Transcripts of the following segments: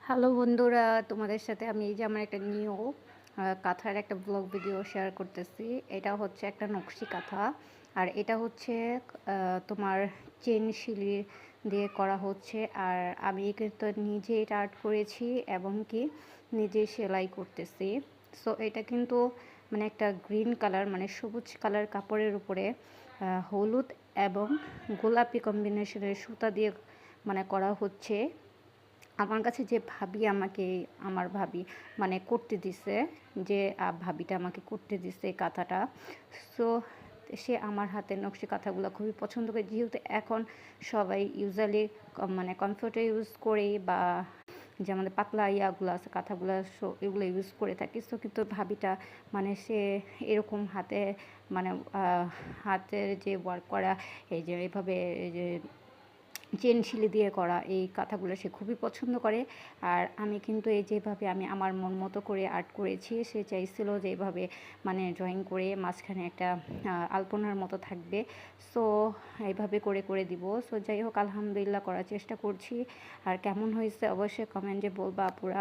Hello বন্ধুরা, তোমাদের সাথে আমি এই যে আমার একটা নিউ কাঁথার একটা ব্লগ ভিডিও শেয়ার করতেছি। এটা হচ্ছে একটা নকশি কাঁথা, আর এটা হচ্ছে তোমার চেন শিলি দিয়ে করা হচ্ছে। আর আমি কিন্তু নিজে এটা আর্ট করেছি এবং কি নিজে সেলাই করতেছি। সো এটা কিন্তু মানে একটা গ্রিন কালার মানে সবুজ কালার কাপড়ের উপরে হলুদ এবং গোলাপি কম্বিনেশনের সুতা দিয়ে মানে করা হচ্ছে। আমার কাছে যে ভাবি আমাকে আমার ভাবি মানে করতে দিছে, যে ভাবিটা আমাকে করতে দিছে এই কাঁথাটা। সো সে আমার হাতের নকশি কাঁথাগুলো খুবই পছন্দ করে, যেহেতু এখন সবাই ইউজুয়ালি মানে কমফোর্টে ইউজ করে বা যে আমাদের পাতলা ইয়াগুলো আছে কাঁথাগুলো, সো এগুলো ইউজ করে থাকি। সো কিন্তু ভাবিটা মানে সে এরকম হাতে মানে হাতের যে ওয়ার্ক করা, এই যে এভাবে এই যে চেন শিলি দিয়ে করা এই কাঁথাগুলো সে খুবই পছন্দ করে। আর আমি কিন্তু এই যেভাবে আমি আমার মন মতো করে আর্ট করেছি, সে চাইছিল যে এইভাবে মানে ড্রয়িং করে মাঝখানে একটা আলপনার মতো থাকবে। সো এইভাবে করে করে দিব। সো যাই হোক, আলহামদুলিল্লাহ করার চেষ্টা করছি। আর কেমন হয়েছে অবশ্যই কমেন্টে বলবা আপুরা,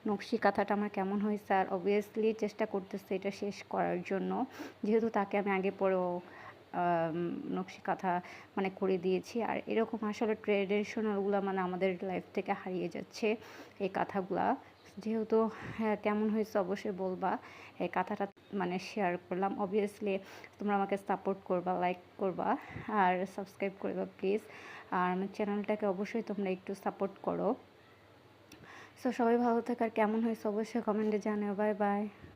নকশি কাঁথাটা আমার কেমন হয়েছে। আর অবভিয়াসলি চেষ্টা করতেছে এটা শেষ করার জন্য, যেহেতু তাকে আমি আগে পরেও নকশি কাঁথা মানে করে দিয়েছি। আর এরকম আসলে ট্রেডিশনালগুলো মানে আমাদের লাইফ থেকে হারিয়ে যাচ্ছে এই কাঁথাগুলা। যেহেতু হ্যাঁ, কেমন হয়েছে অবশ্যই বলবা। এই কাঁথাটা মানে শেয়ার করলাম। অবভিয়াসলি তোমরা আমাকে সাপোর্ট করবা, লাইক করবা আর সাবস্ক্রাইব করবা প্লিজ। আর আমার চ্যানেলটাকে অবশ্যই তোমরা একটু সাপোর্ট করো। সো সবাই ভালো থাকার, কেমন হয়েছে অবশ্যই কমেন্টে জানাও। Bye bye.